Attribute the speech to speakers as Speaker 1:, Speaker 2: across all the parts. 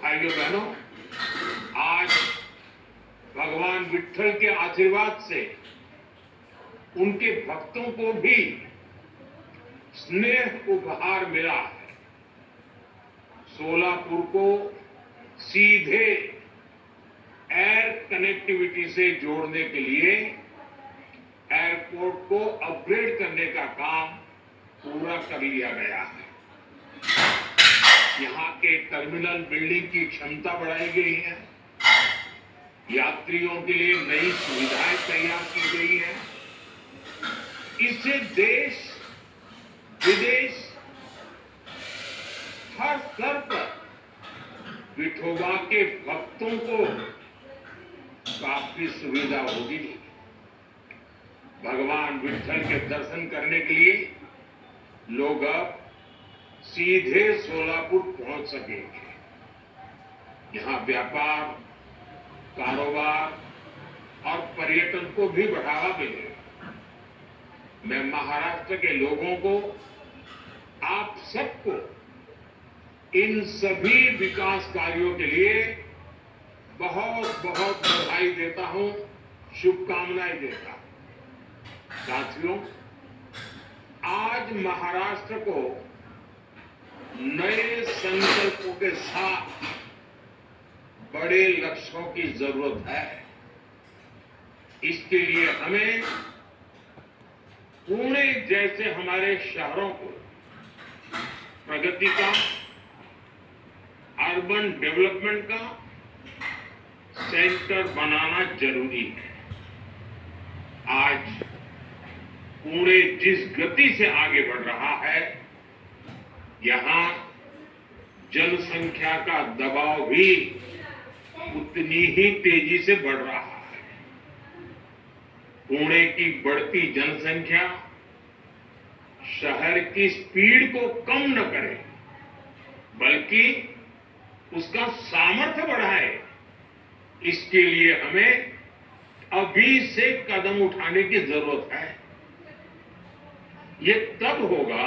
Speaker 1: भाइयों बहनों, आज भगवान विट्ठल के आशीर्वाद से उनके भक्तों को भी स्नेह उपहार मिला है। सोलापुर को सीधे एयर कनेक्टिविटी से जोड़ने के लिए एयरपोर्ट को अपग्रेड करने का काम पूरा कर लिया गया है। यहाँ के टर्मिनल बिल्डिंग की क्षमता बढ़ाई गई है, यात्रियों के लिए नई सुविधाएं तैयार की गई है। इससे देश विदेश हर स्तर पर विठोबा के भक्तों को काफी सुविधा होगी। भगवान विट्ठल के दर्शन करने के लिए लोग अब सीधे सोलापुर पहुंच सकेंगे। यहां व्यापार, कारोबार और पर्यटन को भी बढ़ावा मिलेगा। मैं महाराष्ट्र के लोगों को, आप सबको इन सभी विकास कार्यों के लिए बहुत बहुत बधाई देता हूं, शुभकामनाएं देता हूं। साथियों, आज महाराष्ट्र को नए संकल्पों के साथ बड़े लक्ष्यों की जरूरत है। इसके लिए हमें पुणे जैसे हमारे शहरों को प्रगति का, अर्बन डेवलपमेंट का सेंटर बनाना जरूरी है। आज पुणे जिस गति से आगे बढ़ रहा है, यहां जनसंख्या का दबाव भी उतनी ही तेजी से बढ़ रहा है। पुणे की बढ़ती जनसंख्या शहर की स्पीड को कम न करे, बल्कि उसका सामर्थ्य बढ़ाए। इसके लिए हमें अभी से कदम उठाने की जरूरत है। ये तब होगा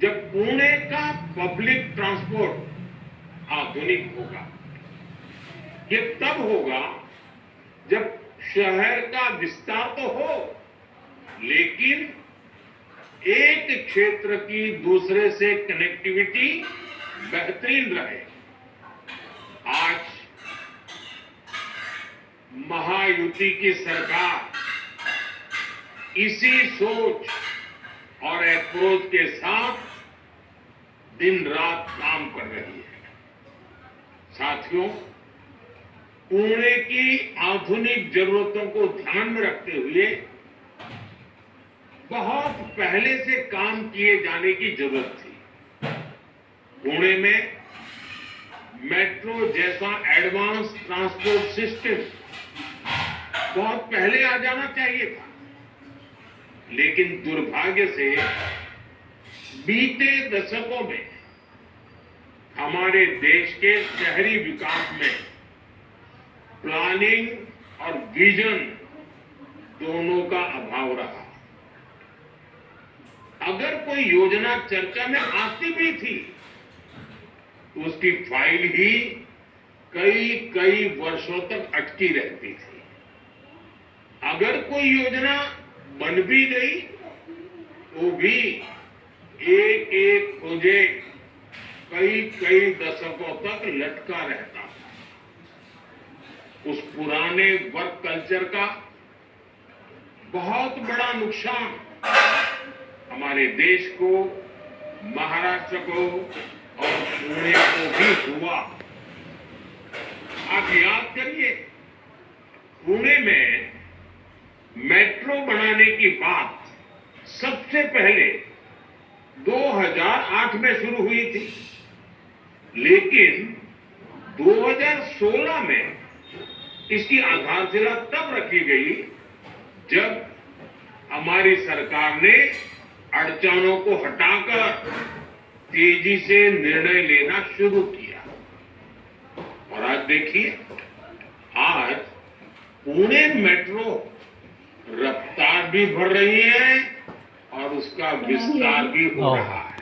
Speaker 1: जब पुणे का पब्लिक ट्रांसपोर्ट आधुनिक होगा। ये तब होगा जब शहर का विस्तार तो हो, लेकिन एक क्षेत्र की दूसरे से कनेक्टिविटी बेहतरीन रहे। आज महायुति की सरकार इसी सोच और अप्रोच के साथ दिन रात काम कर रही है। साथियों, पुणे की आधुनिक जरूरतों को ध्यान में रखते हुए बहुत पहले से काम किए जाने की जरूरत थी। पुणे में मेट्रो जैसा एडवांस ट्रांसपोर्ट सिस्टम बहुत पहले आ जाना चाहिए था, लेकिन दुर्भाग्य से बीते दशकों में हमारे देश के शहरी विकास में प्लानिंग और विजन दोनों का अभाव रहा। अगर कोई योजना चर्चा में आती भी थी, तो उसकी फाइल ही कई वर्षों तक अटकी रहती थी। अगर कोई योजना बन भी गई, तो भी एक प्रोजेक्ट कई दशकों तक लटका रहता था। उस पुराने वर्क कल्चर का बहुत बड़ा नुकसान हमारे देश को, महाराष्ट्र को और पुणे को भी हुआ। आप याद करिए, पुणे में मेट्रो बनाने की बात सबसे पहले 2008 में शुरू हुई थी, लेकिन 2016 में इसकी आधारशिला तब रखी गई जब हमारी सरकार ने अड़चनों को हटाकर तेजी से निर्णय लेना शुरू किया। और आज देखिए, आज पुणे मेट्रो रफ्तार भी बढ़ रही है और उसका विस्तार भी हो रहा है।